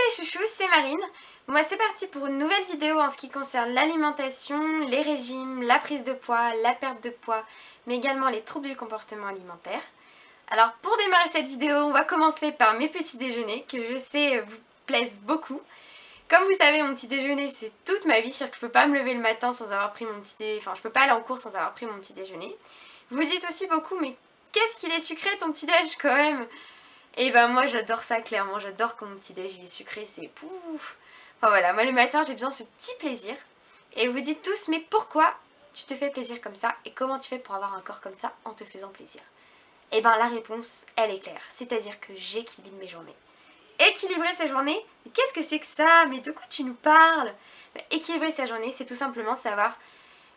les chouchous, c'est Marine. Bon bah c'est parti pour une nouvelle vidéo en ce qui concerne l'alimentation, les régimes, la prise de poids, la perte de poids, mais également les troubles du comportement alimentaire. Alors pour démarrer cette vidéo, on va commencer par mes petits déjeuners, que je sais vous plaisent beaucoup. Comme vous savez, mon petit déjeuner c'est toute ma vie, c'est-à-dire que je peux pas me lever le matin sans avoir pris mon petit déjeuner, enfin je peux pas aller en cours sans avoir pris mon petit déjeuner. Vous dites aussi beaucoup, mais qu'est-ce qu'il est sucré ton petit déj quand même? Et ben moi j'adore ça clairement, j'adore quand mon petit déj est sucré, c'est pouf. Enfin voilà, moi le matin j'ai besoin de ce petit plaisir. Et vous vous dites tous, mais pourquoi tu te fais plaisir comme ça et comment tu fais pour avoir un corps comme ça en te faisant plaisir? Et ben la réponse elle est claire, c'est-à-dire que j'équilibre mes journées. Équilibrer sa journée? Mais qu'est-ce que c'est que ça? Mais de quoi tu nous parles? Équilibrer sa journée, c'est tout simplement savoir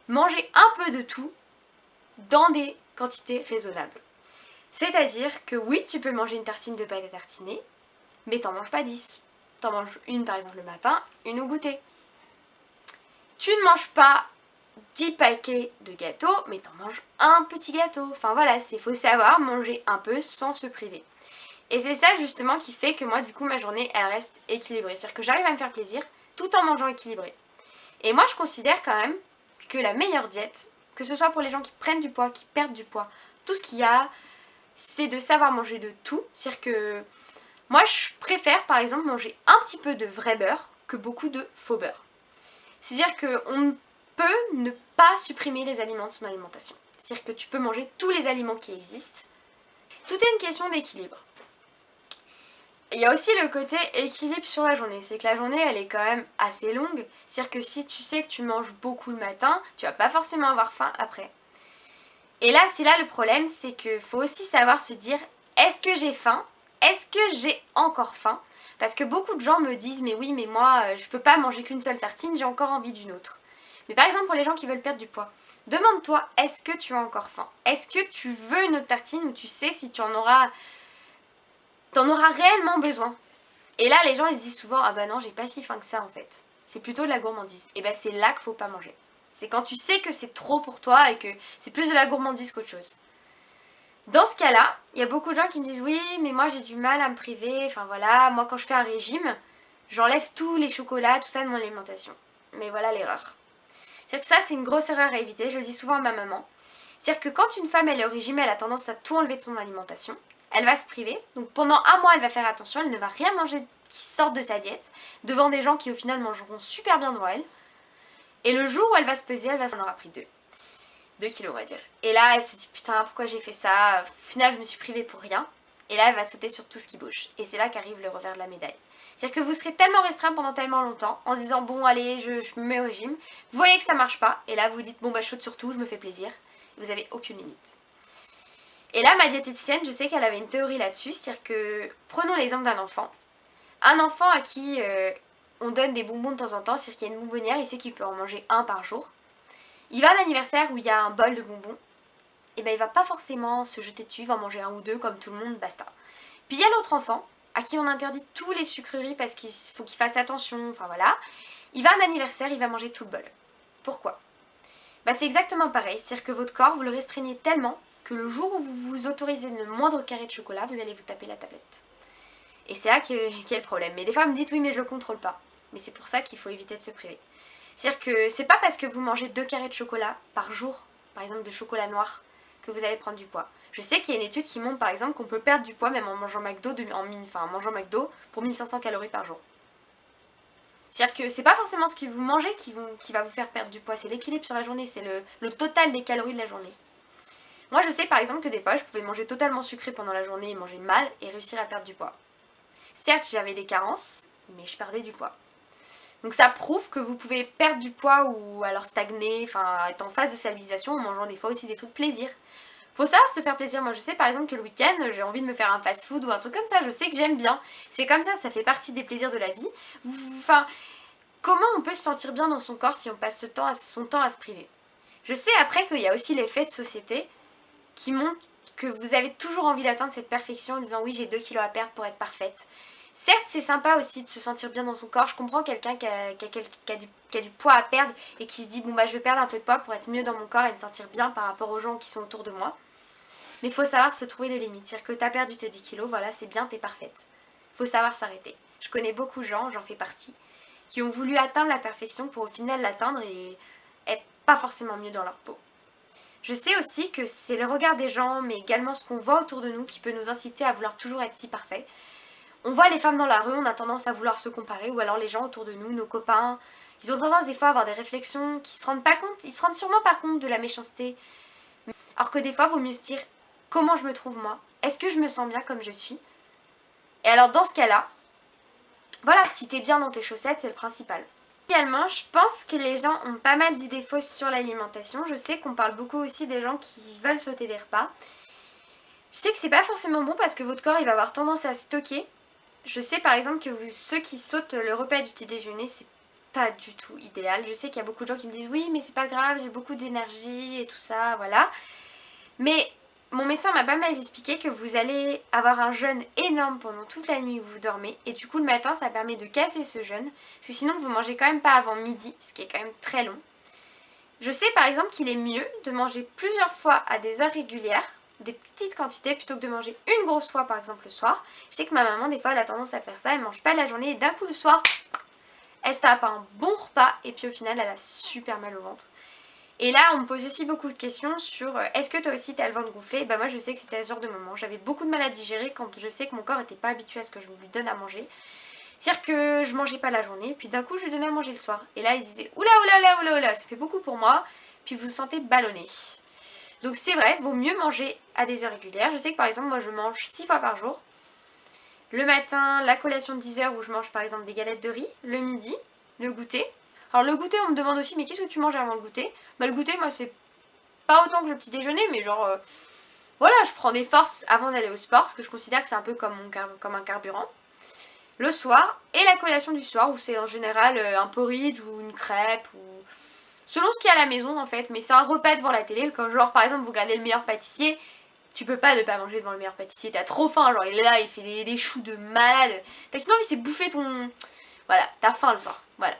manger un peu de tout dans des quantités raisonnables. C'est-à-dire que oui, tu peux manger une tartine de pâte à tartiner, mais t'en manges pas 10. T'en manges une par exemple le matin, une au goûter. Tu ne manges pas 10 paquets de gâteaux, mais t'en manges un petit gâteau. Enfin voilà, faut savoir manger un peu sans se priver. Et c'est ça justement qui fait que moi du coup ma journée elle reste équilibrée. C'est-à-dire que j'arrive à me faire plaisir tout en mangeant équilibré. Et moi je considère quand même que la meilleure diète, que ce soit pour les gens qui prennent du poids, qui perdent du poids, tout ce qu'il y a, c'est de savoir manger de tout. C'est-à-dire que moi je préfère par exemple manger un petit peu de vrai beurre que beaucoup de faux beurre. C'est-à-dire qu'on peut ne pas supprimer les aliments de son alimentation. C'est-à-dire que tu peux manger tous les aliments qui existent. Tout est une question d'équilibre. Il y a aussi le côté équilibre sur la journée. C'est que la journée elle est quand même assez longue. C'est-à-dire que si tu sais que tu manges beaucoup le matin, tu vas pas forcément avoir faim après. Et là, c'est là le problème, c'est qu'il faut aussi savoir se dire, est-ce que j'ai faim? Est-ce que j'ai encore faim? Parce que beaucoup de gens me disent, mais oui, mais moi, je peux pas manger qu'une seule tartine, j'ai encore envie d'une autre. Mais par exemple, pour les gens qui veulent perdre du poids, demande-toi, est-ce que tu as encore faim? Est-ce que tu veux une autre tartine ou tu sais si t'en auras réellement besoin? Et là, les gens, ils se disent souvent, ah bah non, j'ai pas si faim que ça en fait. C'est plutôt de la gourmandise. Et bah c'est là qu'il faut pas manger. C'est quand tu sais que c'est trop pour toi et que c'est plus de la gourmandise qu'autre chose. Dans ce cas-là, il y a beaucoup de gens qui me disent oui, mais moi j'ai du mal à me priver, enfin voilà, moi quand je fais un régime, j'enlève tous les chocolats, tout ça de mon alimentation. Mais voilà l'erreur. C'est-à-dire que ça, c'est une grosse erreur à éviter, je le dis souvent à ma maman. C'est-à-dire que quand une femme elle est au régime, elle a tendance à tout enlever de son alimentation, elle va se priver, donc pendant un mois elle va faire attention, elle ne va rien manger qui sorte de sa diète, devant des gens qui au final mangeront super bien devant elle. Et le jour où elle va se peser, elle en aura pris 2 kilos on va dire. Et là elle se dit putain pourquoi j'ai fait ça, au final je me suis privée pour rien. Et là elle va sauter sur tout ce qui bouge. Et c'est là qu'arrive le revers de la médaille. C'est-à-dire que vous serez tellement restreint pendant tellement longtemps en se disant bon allez je me mets au régime. Vous voyez que ça marche pas et là vous dites bon bah je saute sur tout, je me fais plaisir. Et vous avez aucune limite. Et là ma diététicienne je sais qu'elle avait une théorie là-dessus. C'est-à-dire que prenons l'exemple d'un enfant. Un enfant à qui on donne des bonbons de temps en temps, c'est-à-dire qu'il y a une bonbonnière, il sait qu'il peut en manger un par jour. Il va à un anniversaire où il y a un bol de bonbons, et ben il va pas forcément se jeter dessus, il va en manger un ou deux comme tout le monde, basta. Puis il y a l'autre enfant, à qui on interdit tous les sucreries parce qu'il faut qu'il fasse attention, enfin voilà. Il va à un anniversaire, il va manger tout le bol. Pourquoi? Bah c'est exactement pareil, c'est-à-dire que votre corps, vous le restreignez tellement que le jour où vous vous autorisez le moindre carré de chocolat, vous allez vous taper la tablette. Et c'est là qu'est le problème. Mais des fois, vous me dites oui, mais je le contrôle pas. Mais c'est pour ça qu'il faut éviter de se priver. C'est-à-dire que c'est pas parce que vous mangez 2 carrés de chocolat par jour, par exemple de chocolat noir, que vous allez prendre du poids. Je sais qu'il y a une étude qui montre par exemple qu'on peut perdre du poids même en mangeant McDo, en mangeant McDo pour 1500 calories par jour. C'est-à-dire que c'est pas forcément ce que vous mangez qui va vous faire perdre du poids, c'est l'équilibre sur la journée, c'est le total des calories de la journée. Moi je sais par exemple que des fois je pouvais manger totalement sucré pendant la journée et manger mal et réussir à perdre du poids. Certes j'avais des carences, mais je perdais du poids. Donc ça prouve que vous pouvez perdre du poids ou alors stagner, enfin être en phase de stabilisation en mangeant des fois aussi des trucs plaisir. Faut savoir se faire plaisir. Moi je sais par exemple que le week-end j'ai envie de me faire un fast-food ou un truc comme ça, je sais que j'aime bien. C'est comme ça fait partie des plaisirs de la vie. Enfin, comment on peut se sentir bien dans son corps si on passe son temps à se priver? Je sais après qu'il y a aussi l'effet de société qui montre que vous avez toujours envie d'atteindre cette perfection en disant oui j'ai 2 kilos à perdre pour être parfaite. Certes, c'est sympa aussi de se sentir bien dans son corps. Je comprends quelqu'un qui a du poids à perdre et qui se dit bon bah je vais perdre un peu de poids pour être mieux dans mon corps et me sentir bien par rapport aux gens qui sont autour de moi. Mais il faut savoir se trouver des limites. C'est-à-dire que tu as perdu tes 10 kilos, voilà, c'est bien, t'es parfaite. Il faut savoir s'arrêter. Je connais beaucoup de gens, j'en fais partie, qui ont voulu atteindre la perfection pour au final l'atteindre et être pas forcément mieux dans leur peau. Je sais aussi que c'est le regard des gens, mais également ce qu'on voit autour de nous qui peut nous inciter à vouloir toujours être si parfait. On voit les femmes dans la rue, on a tendance à vouloir se comparer, ou alors les gens autour de nous, nos copains, ils ont tendance des fois à avoir des réflexions qui se rendent pas compte, ils se rendent sûrement pas compte de la méchanceté. Alors que des fois, il vaut mieux se dire comment je me trouve moi, est-ce que je me sens bien comme je suis. Et alors dans ce cas-là, voilà, si t'es bien dans tes chaussettes, c'est le principal. Également, je pense que les gens ont pas mal d'idées fausses sur l'alimentation. Je sais qu'on parle beaucoup aussi des gens qui veulent sauter des repas. Je sais que c'est pas forcément bon parce que votre corps il va avoir tendance à stocker. Je sais par exemple que ceux qui sautent le repas du petit déjeuner, c'est pas du tout idéal. Je sais qu'il y a beaucoup de gens qui me disent oui mais c'est pas grave, j'ai beaucoup d'énergie et tout ça, voilà. Mais mon médecin m'a pas mal expliqué que vous allez avoir un jeûne énorme pendant toute la nuit où vous dormez. Et du coup le matin ça permet de casser ce jeûne. Parce que sinon vous mangez quand même pas avant midi, ce qui est quand même très long. Je sais par exemple qu'il est mieux de manger plusieurs fois à des heures régulières, des petites quantités plutôt que de manger une grosse fois par exemple le soir. Je sais que ma maman des fois elle a tendance à faire ça, elle mange pas la journée et d'un coup le soir elle se tape un bon repas et puis au final elle a super mal au ventre. Et là on me pose aussi beaucoup de questions sur est-ce que toi aussi t'as le ventre gonflé. Bah moi je sais que c'était à ce genre de moment, j'avais beaucoup de mal à digérer quand je sais que mon corps n'était pas habitué à ce que je lui donne à manger. C'est-à-dire que je mangeais pas la journée, puis d'un coup je lui donnais à manger le soir. Et là ils disaient oula oula oula oula oula, ça fait beaucoup pour moi, puis vous vous sentez ballonné. Donc c'est vrai, vaut mieux manger à des heures régulières. Je sais que par exemple moi je mange 6 fois par jour. Le matin, la collation de 10 heures où je mange par exemple des galettes de riz. Le midi, le goûter. Alors le goûter on me demande aussi mais qu'est-ce que tu manges avant le goûter. Bah le goûter moi c'est pas autant que le petit déjeuner mais genre voilà je prends des forces avant d'aller au sport parce que je considère que c'est un peu comme, comme un carburant. Le soir et la collation du soir où c'est en général un porridge ou une crêpe ou selon ce qu'il y a à la maison en fait, mais c'est un repas devant la télé. Quand genre par exemple vous regardez le meilleur pâtissier, tu peux pas ne pas manger devant le meilleur pâtissier, t'as trop faim, genre il est là, il fait des choux de malade, t'as qu'une envie c'est bouffer ton... Voilà, t'as faim le soir, voilà.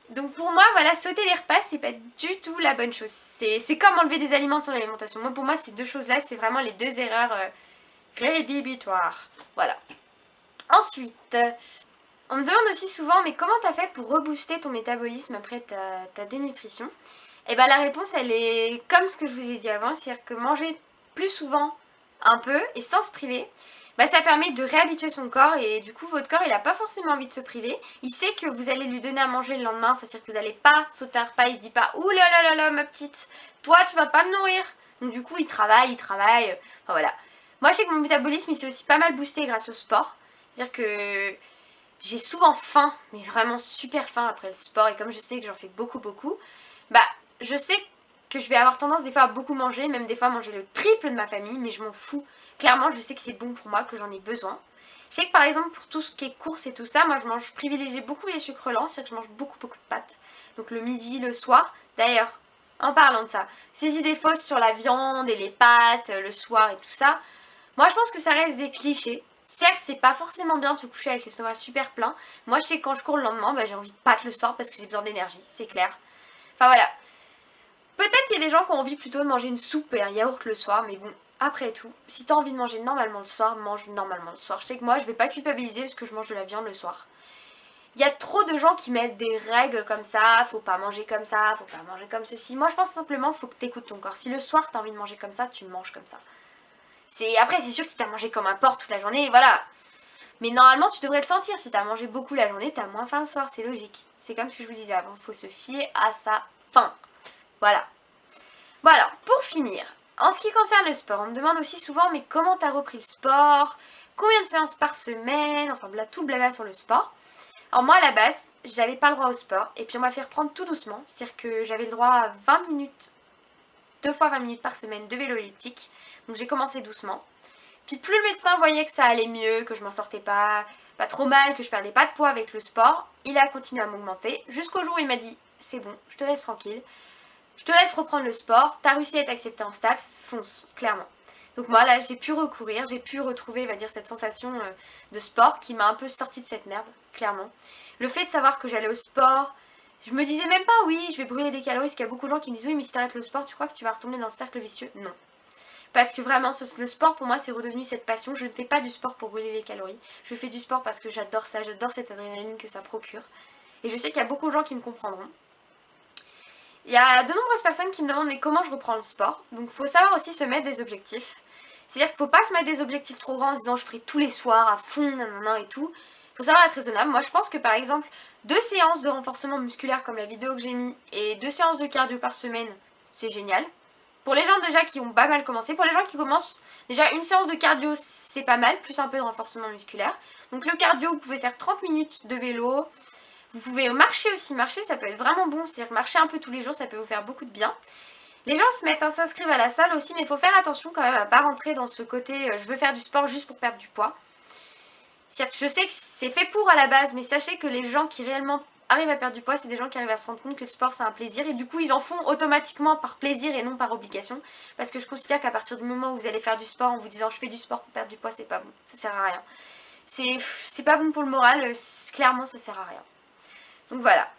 Donc pour moi, voilà, sauter les repas, c'est pas du tout la bonne chose. C'est comme enlever des aliments de son alimentation. Moi, pour moi, ces deux choses-là, c'est vraiment les deux erreurs rédhibitoires. Voilà. Ensuite, on me demande aussi souvent, mais comment t'as fait pour rebooster ton métabolisme après ta dénutrition? Et bien la réponse, elle est comme ce que je vous ai dit avant, c'est-à-dire que manger plus souvent un peu et sans se priver, bah ça permet de réhabituer son corps et du coup votre corps il a pas forcément envie de se priver. Il sait que vous allez lui donner à manger le lendemain, c'est-à-dire que vous n'allez pas sauter un repas, il se dit pas ouh là là là là ma petite, toi tu vas pas me nourrir. Donc du coup il travaille, enfin voilà. Moi je sais que mon métabolisme il s'est aussi pas mal boosté grâce au sport, c'est-à-dire que j'ai souvent faim, mais vraiment super faim après le sport et comme je sais que j'en fais beaucoup, bah je sais que je vais avoir tendance des fois à beaucoup manger, même des fois à manger le triple de ma famille, mais je m'en fous. Clairement, je sais que c'est bon pour moi, que j'en ai besoin. Je sais que par exemple, pour tout ce qui est courses et tout ça, moi je privilégie beaucoup les sucres lents, c'est-à-dire que je mange beaucoup de pâtes. Donc le midi, le soir. D'ailleurs, en parlant de ça, ces idées fausses sur la viande et les pâtes, le soir et tout ça, moi je pense que ça reste des clichés. Certes, c'est pas forcément bien de se coucher avec l'estomac super plein. Moi, je sais que quand je cours le lendemain, bah, j'ai envie de pâtes le soir parce que j'ai besoin d'énergie, c'est clair. Enfin voilà, peut-être qu'il y a des gens qui ont envie plutôt de manger une soupe et un yaourt le soir, mais bon, après tout, si t'as envie de manger normalement le soir, mange normalement le soir. Je sais que moi, je vais pas culpabiliser parce que je mange de la viande le soir. Il y a trop de gens qui mettent des règles comme ça, faut pas manger comme ça, faut pas manger comme ceci. Moi, je pense simplement qu'il faut que t'écoutes ton corps. Si le soir, t'as envie de manger comme ça, tu manges comme ça. Après, c'est sûr que si t'as mangé comme un porc toute la journée, voilà. Mais normalement, tu devrais le sentir. Si t'as mangé beaucoup la journée, t'as moins faim le soir, c'est logique. C'est comme ce que je vous disais avant, faut se fier à sa faim. Voilà. Bon alors, pour finir, en ce qui concerne le sport, on me demande aussi souvent mais comment t'as repris le sport? Combien de séances par semaine? Enfin tout le blabla sur le sport. Alors moi à la base, j'avais pas le droit au sport et puis on m'a fait reprendre tout doucement. C'est-à-dire que j'avais le droit à 20 minutes, 2 fois 20 minutes par semaine de vélo elliptique. Donc j'ai commencé doucement. Puis plus le médecin voyait que ça allait mieux, que je m'en sortais pas trop mal, que je perdais pas de poids avec le sport, il a continué à m'augmenter jusqu'au jour où il m'a dit c'est bon, je te laisse tranquille. Je te laisse reprendre le sport, t'as réussi à être accepté en STAPS, fonce, clairement. Donc moi là j'ai pu recourir, j'ai pu retrouver on va dire cette sensation de sport qui m'a un peu sortie de cette merde, clairement. Le fait de savoir que j'allais au sport, je me disais même pas oui je vais brûler des calories, parce qu'il y a beaucoup de gens qui me disent oui mais si t'arrêtes le sport tu crois que tu vas retomber dans ce cercle vicieux? Non. Parce que vraiment, le sport pour moi c'est redevenu cette passion. Je ne fais pas du sport pour brûler les calories. Je fais du sport parce que j'adore ça, j'adore cette adrénaline que ça procure. Et je sais qu'il y a beaucoup de gens qui me comprendront. Il y a de nombreuses personnes qui me demandent mais comment je reprends le sport. Donc il faut savoir aussi se mettre des objectifs. C'est-à-dire qu'il ne faut pas se mettre des objectifs trop grands en se disant je ferai tous les soirs à fond, nanana et tout. Il faut savoir être raisonnable. Moi je pense que par exemple 2 séances de renforcement musculaire comme la vidéo que j'ai mis et 2 séances de cardio par semaine, c'est génial. Pour les gens déjà qui ont pas mal commencé, pour les gens qui commencent, déjà une séance de cardio c'est pas mal, plus un peu de renforcement musculaire. Donc le cardio, vous pouvez faire 30 minutes de vélo, vous pouvez marcher aussi, marcher ça peut être vraiment bon, c'est-à-dire marcher un peu tous les jours, ça peut vous faire beaucoup de bien. Les gens se mettent, s'inscrivent à la salle aussi, mais il faut faire attention quand même à pas rentrer dans ce côté je veux faire du sport juste pour perdre du poids. C'est-à-dire que je sais que c'est fait pour à la base, mais sachez que les gens qui réellement arrivent à perdre du poids, c'est des gens qui arrivent à se rendre compte que le sport c'est un plaisir et du coup ils en font automatiquement par plaisir et non par obligation, parce que je considère qu'à partir du moment où vous allez faire du sport en vous disant je fais du sport pour perdre du poids, c'est pas bon, ça sert à rien. C'est pas bon pour le moral, clairement ça sert à rien. Donc voilà.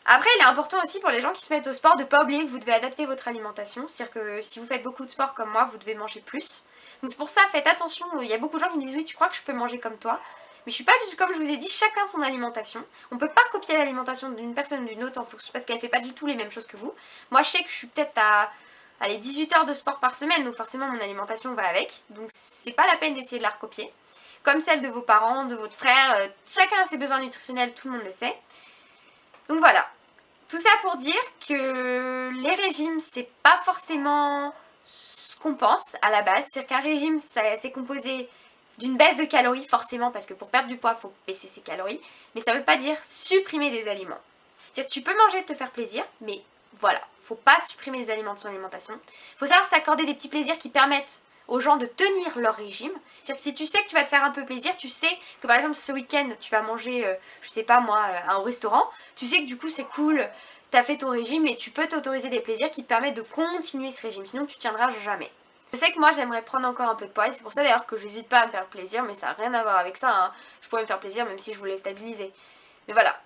Après il est important aussi pour les gens qui se mettent au sport de pas oublier que vous devez adapter votre alimentation, c'est-à-dire que si vous faites beaucoup de sport comme moi, vous devez manger plus. Donc c'est pour ça, faites attention, il y a beaucoup de gens qui me disent oui tu crois que je peux manger comme toi? Mais je suis pas du tout comme je vous ai dit, chacun son alimentation. On peut pas copier l'alimentation d'une personne ou d'une autre en fonction parce qu'elle fait pas du tout les mêmes choses que vous. Moi je sais que je suis peut-être à allez, 18 heures de sport par semaine, donc forcément mon alimentation va avec. Donc c'est pas la peine d'essayer de la recopier. Comme celle de vos parents, de votre frère, chacun a ses besoins nutritionnels, tout le monde le sait. Donc voilà. Tout ça pour dire que les régimes c'est pas forcément ce qu'on pense à la base. C'est-à-dire qu'un régime c'est composé d'une baisse de calories forcément parce que pour perdre du poids il faut baisser ses calories, mais ça veut pas dire supprimer des aliments. C'est-à-dire que tu peux manger et te faire plaisir, mais voilà, faut pas supprimer les aliments de son alimentation. Faut savoir s'accorder des petits plaisirs qui permettent aux gens de tenir leur régime. C'est-à-dire que si tu sais que tu vas te faire un peu plaisir, tu sais que par exemple ce week-end tu vas manger, je sais pas moi, au restaurant, tu sais que du coup c'est cool, t'as fait ton régime et tu peux t'autoriser des plaisirs qui te permettent de continuer ce régime, sinon tu tiendras jamais. Je sais que moi j'aimerais prendre encore un peu de poids et c'est pour ça d'ailleurs que j'hésite pas à me faire plaisir, mais ça n'a rien à voir avec ça, hein. Je pourrais me faire plaisir même si je voulais stabiliser. Mais voilà.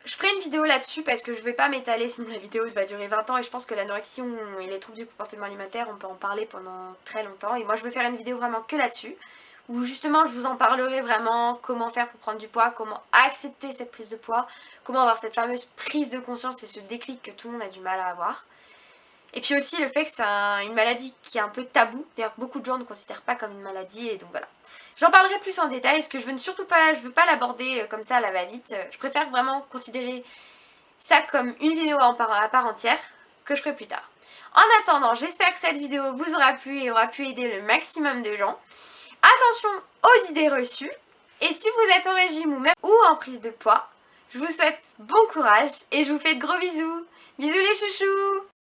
Je ferai une vidéo là-dessus parce que je vais pas m'étaler sinon la vidéo va durer 20 ans et je pense que l'anorexie et les troubles du comportement alimentaire on peut en parler pendant très longtemps et moi je veux faire une vidéo vraiment que là-dessus où justement je vous en parlerai vraiment comment faire pour prendre du poids, comment accepter cette prise de poids, comment avoir cette fameuse prise de conscience et ce déclic que tout le monde a du mal à avoir. Et puis aussi le fait que c'est une maladie qui est un peu tabou, d'ailleurs beaucoup de gens ne considèrent pas comme une maladie et donc voilà. J'en parlerai plus en détail, parce que je veux surtout pas, je veux pas l'aborder comme ça à la va-vite, je préfère vraiment considérer ça comme une vidéo à part entière que je ferai plus tard. En attendant, j'espère que cette vidéo vous aura plu et aura pu aider le maximum de gens. Attention aux idées reçues, et si vous êtes au régime ou en prise de poids, je vous souhaite bon courage et je vous fais de gros bisous. Bisous les chouchous!